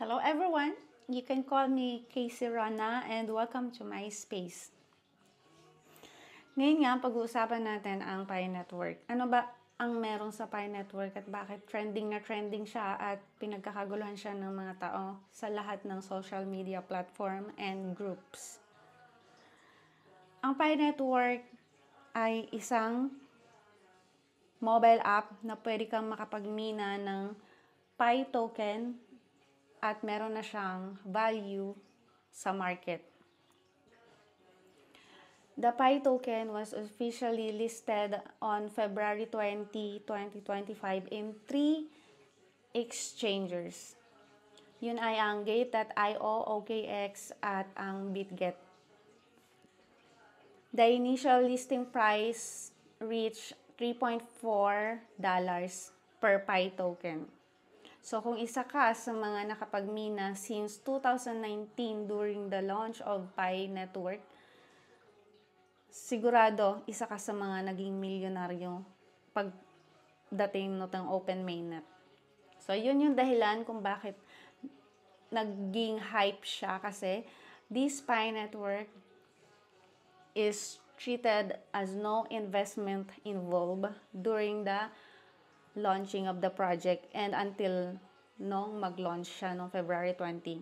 Hello everyone, you can call me Casey Rana and welcome to my space. Ngayon nga, pag-uusapan natin ang Pi Network. Ano ba ang meron sa Pi Network at bakit trending na trending siya at pinagkakaguluhan siya ng mga tao sa lahat ng social media platform and groups? Ang Pi Network ay isang mobile app na pwede kang makapagmina ng Pi token at meron na siyang value sa market. The Pi token was officially listed on February 20, 2025 in 3 exchangers. Yun ay ang Gate.io, OKX, at ang BitGet. The initial listing price reached $3.4 per Pi token. So kung isa ka sa mga nakapagmina since 2019 during the launch of Pi Network, sigurado isa ka sa mga naging milyonaryo pagdating ng open mainnet. So yun yung dahilan kung bakit naging hype siya kasi this Pi Network is treated as no investment involved during the launching of the project and until nung mag-launch siya noong February 20.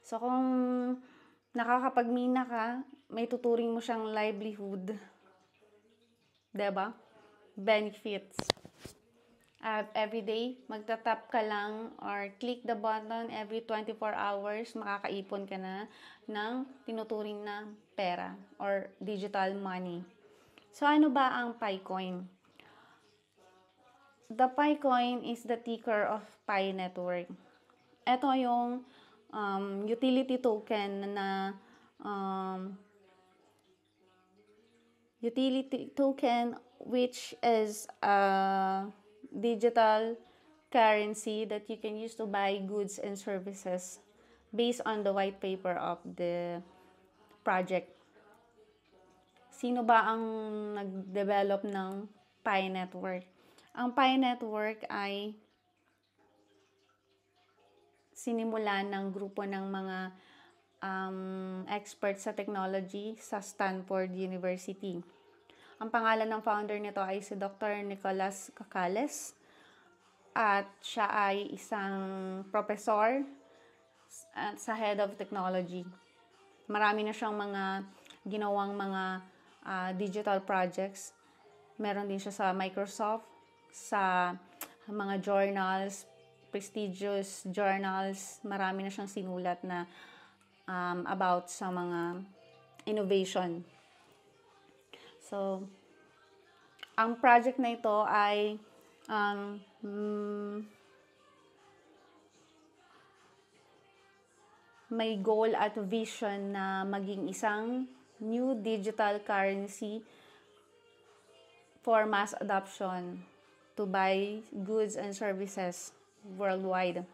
So kung nakakapagmina ka, may tuturing mo siyang livelihood. Diba? Benefits. Every day, magtatap ka lang or click the button every 24 hours, makakaipon ka na ng tinuturing na pera or digital money. So ano ba ang Picoin? The Picoin is the ticker of Pi Network. Ito yung utility token na which is a digital currency that you can use to buy goods and services based on the white paper of the project. Sino ba ang nag-develop ng Pi Network? Ang Pi Network ay sinimulan ng grupo ng mga experts sa technology sa Stanford University. Ang pangalan ng founder nito ay si Dr. Nicholas Cacales at siya ay isang professor sa Head of Technology. Marami na siyang mga ginawang mga digital projects. Meron din siya sa Microsoft, sa mga journals, prestigious journals. Marami na siyang sinulat na about sa mga innovation. So, ang project na ito ay may goal at vision na maging isang new digital currency for mass adoption to buy goods and services worldwide.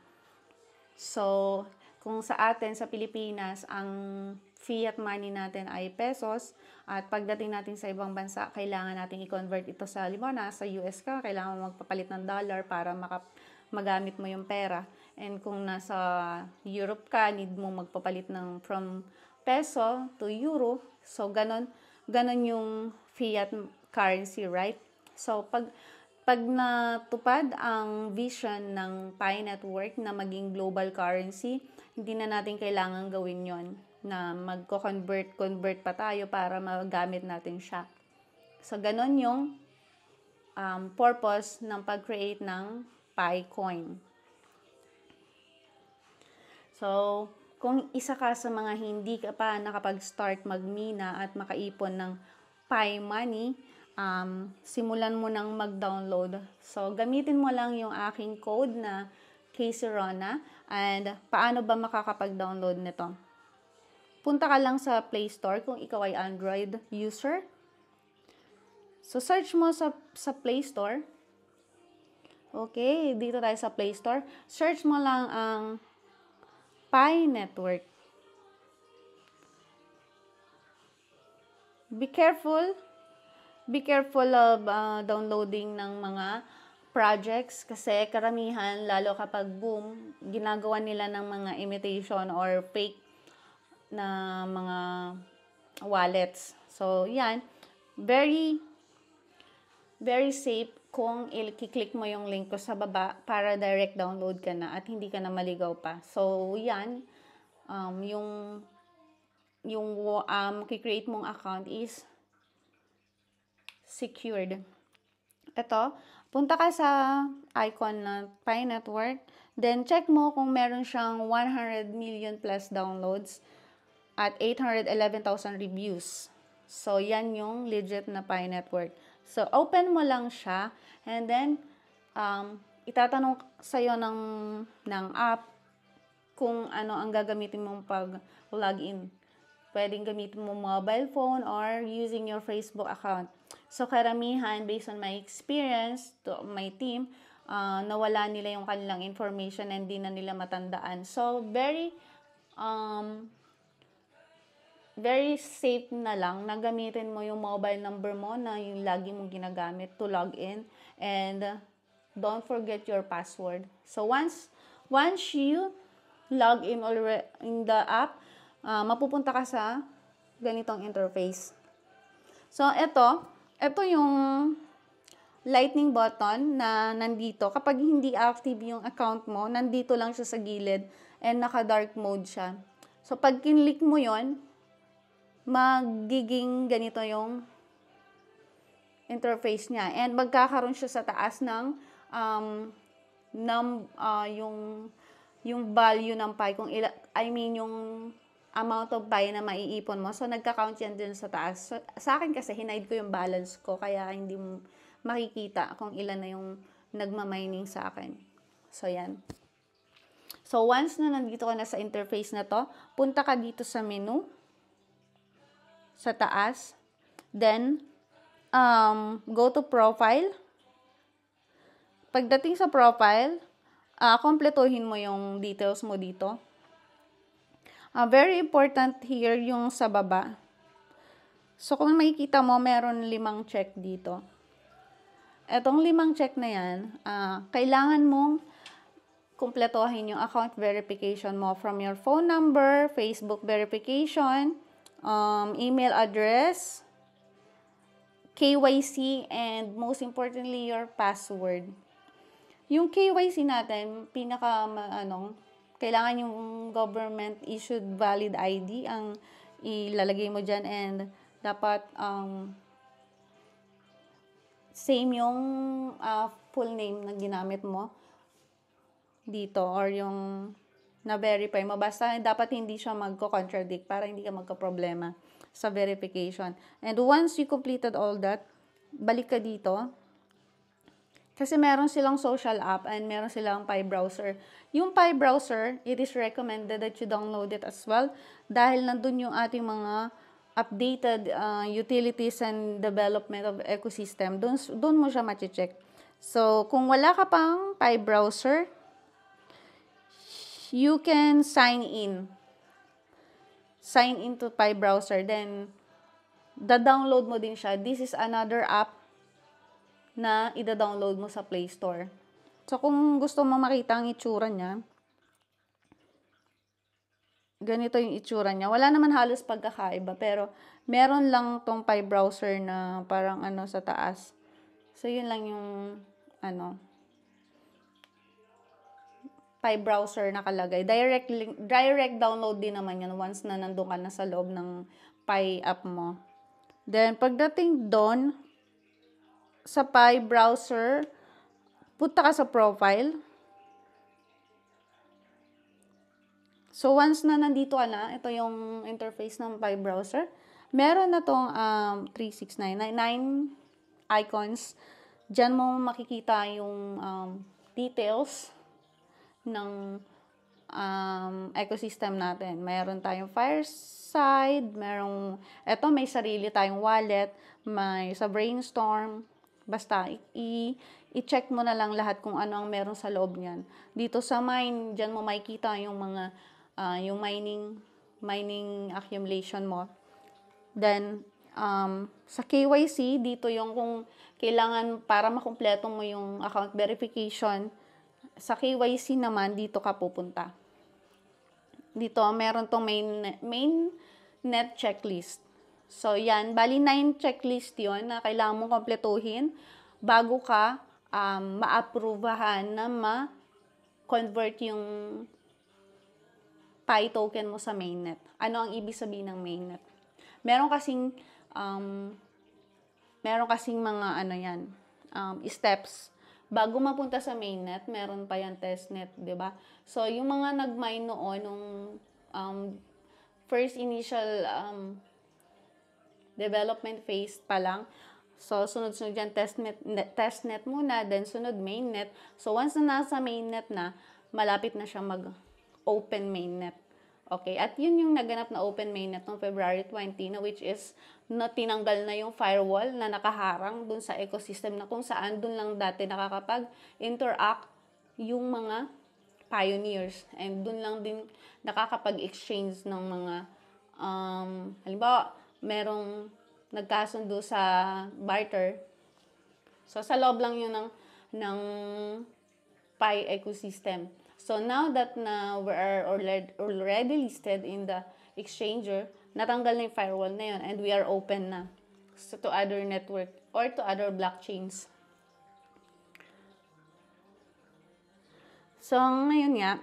So, kung sa atin, sa Pilipinas, ang fiat money natin ay pesos at pagdating natin sa ibang bansa, kailangan natin i-convert ito sa nasa US ka, kailangan mo magpapalit ng dollar para magamit mo yung pera. And kung nasa Europe ka, need mo magpapalit ng from peso to euro. So, ganon yung fiat currency, right? So, pag natupad ang vision ng Pi Network na maging global currency, hindi na natin kailangan gawin yon na magko-convert pa tayo para magamit natin siya. So, ganon yung purpose ng pag-create ng Pi Coin. So, kung isa ka sa mga hindi ka pa nakapag-start magmina at makaipon ng Pi Money, simulan mo nang mag-download. So, gamitin mo lang yung aking code na Casey Rona. And paano ba makakapag-download nito? Punta ka lang sa Play Store kung ikaw ay Android user. So, search mo sa Play Store. Okay, dito tayo sa Play Store. Search mo lang ang Pi Network. Be careful of downloading ng mga projects kasi karamihan, lalo kapag boom, ginagawa nila ng mga imitation or fake na mga wallets. So, yan. Very, very safe kung i-click mo yung link ko sa baba para direct download ka na at hindi ka na maligaw pa. So, yan. Yung create mong account is secured. Ito, punta ka sa icon na Pi Network. Then, check mo kung meron siyang 100 million plus downloads at 811,000 reviews. So, yan yung legit na Pi Network. So, open mo lang siya. And then, itatanong sa'yo ng app kung ano ang gagamitin mong pag-login. Pwedeng gamitin mo mobile phone or using your Facebook account. So, karamihan, based on my experience to my team, nawala nila yung kanilang information and hindi na nila matandaan. So, very safe na lang na gamitin mo yung mobile number mo na yung lagi mong ginagamit to log in. And don't forget your password. So, once you log in already in the app, mapupunta ka sa ganitong interface. So, ito yung lightning button na nandito. Kapag hindi active yung account mo, nandito lang siya sa gilid and naka-dark mode siya. So, pag kinlik mo yon, magiging ganito yung interface niya. And magkakaroon siya sa taas ng yung value ng Pi, yung amount of Pi na maiipon mo. So, nagka-count yan din sa taas. So, sa akin kasi, hinide ko yung balance ko, kaya hindi mo makikita kung ilan na yung nagmamining sa akin. So, yan. So, once na nandito ka na sa interface na to, punta ka dito sa menu, sa taas. Then, go to profile. Pagdating sa profile, kompletuhin mo yung details mo dito. Very important here yung sa baba. So, kung makikita mo, meron 5 check dito. Etong 5 check na yan, kailangan mong kumpletuhin yung account verification mo from your phone number, Facebook verification, email address, KYC, and most importantly, your password. Yung KYC natin, kailangan yung government-issued valid ID ang ilalagay mo dyan, and dapat same yung full name na ginamit mo dito or yung na-verify mo. Basta dapat hindi siya magko-contradict para hindi ka magka-problema sa verification. And once you completed all that, balik ka dito. Kasi meron silang social app and meron silang Pi browser. Yung Pi browser, it is recommended that you download it as well dahil nandun yung ating mga updated utilities and development of ecosystem. Doon mo siya ma-check. So, kung wala ka pang Pi browser, you can sign in. Sign into Pi browser. Then, da-download mo din siya. This is another app na ida-download mo sa Play Store. So, kung gusto mo makita ang itsura niya, ganito yung itsura niya. Wala naman halos pagkakaiba, pero meron lang tong Pi browser na parang sa taas. So, yun lang yung Pi browser nakalagay. Direct download din naman yun once na nandun ka na sa loob ng Pi app mo. Then, pagdating doon, sa Pi browser, punta ka sa profile. So, once na nandito ka na, ito yung interface ng Pi browser. Meron na tong 9 icons. Diyan mo makikita yung details ng ecosystem natin. Meron tayong Fireside, may sarili tayong wallet, may sa Brainstorm. Basta, i-check mo na lang lahat kung ano ang meron sa loob niyan. Dito sa Mine, dyan mo makikita yung mga, yung mining accumulation mo. Then, Sa KYC, dito yung kung kailangan para makumpleto mo yung account verification. Sa KYC naman, dito ka pupunta. Dito, meron tong main net checklist. So, yan. Bali, 9 checklist yon na kailangan mong kompletuhin bago ka ma-approvahan na ma-convert yung Pi token mo sa mainnet. Ano ang ibig sabihin ng mainnet? Meron kasing mga steps. Bago mapunta sa mainnet, meron pa yan testnet, 'di ba? So, yung mga nag-mine noon nung first initial development phase pa lang. So, sunod-sunod yan testnet muna, then sunod mainnet. So, once na nasa mainnet na, malapit na siya mag-open mainnet. Okay, at yun yung naganap na open mainnet noong February 20 na which is tinanggal na yung firewall na nakaharang dun sa ecosystem na kung saan dun lang dati nakakapag-interact yung mga pioneers and dun lang din nakakapag-exchange ng mga halimbawa, merong nagkasundo sa barter. So, sa loob lang yun ng Pi ecosystem. So, now that we are already listed in the exchanger, natanggal na yung firewall na yun and we are open na to other network or to other blockchains. So, ngayon nga,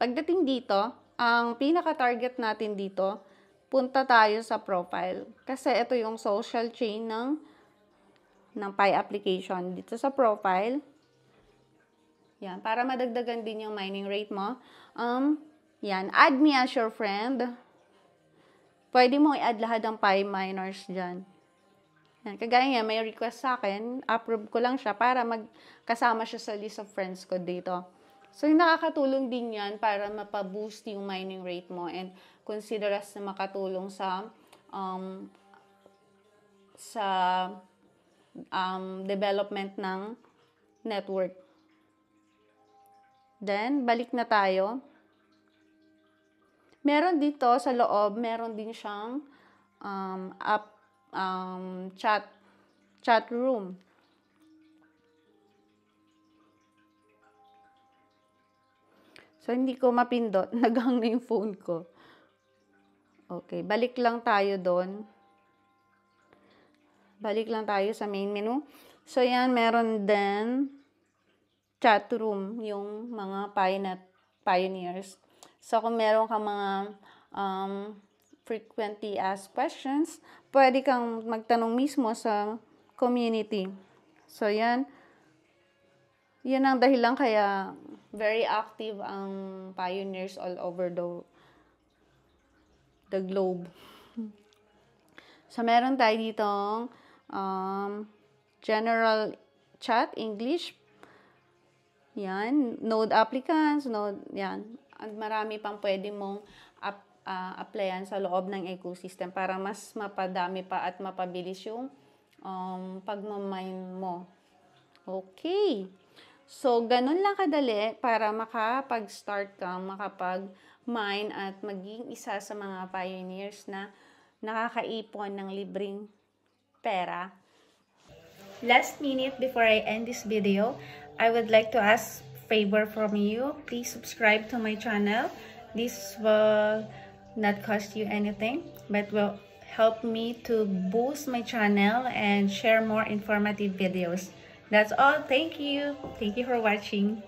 pagdating dito, ang pinaka-target natin dito, punta tayo sa profile. Kasi ito yung social chain ng Pi application. Dito sa profile, yan, para madagdagan din yung mining rate mo. Yan, add me as your friend. Pwede mo i-add lahat ng Pi miners dyan. Yan, kagaya nga, may request sa akin, approve ko lang siya para magkasama siya sa list of friends ko dito. So, yung nakakatulong din yan para mapaboost yung mining rate mo and consider as na makatulong sa development ng network. Then, balik na tayo. Meron dito sa loob, meron din siyang chat room. So, hindi ko mapindot. Naghang na yung phone ko. Okay, balik lang tayo doon. Balik lang tayo sa main menu. So, yan, meron din chat room, yung mga Pinet pioneers. So, kung meron ka mga frequently asked questions, pwede kang magtanong mismo sa community. So, yan. Yan ang dahilan kaya very active ang pioneers all over the globe. So, meron tayo ditong general chat, English. Yan. Node applicants, yan. At marami pang pwede mong applyan sa loob ng ecosystem para mas mapadami pa at mapabilis yung pagmamine mo. Okay. So, ganun lang kadali para makapag-start ka, makapag-mine at maging isa sa mga pioneers na nakakaipon ng libreng pera. Last minute before I end this video, I would like to ask a favor from you. Please subscribe to my channel. This will not cost you anything, but will help me to boost my channel and share more informative videos. That's all. Thank you. Thank you for watching.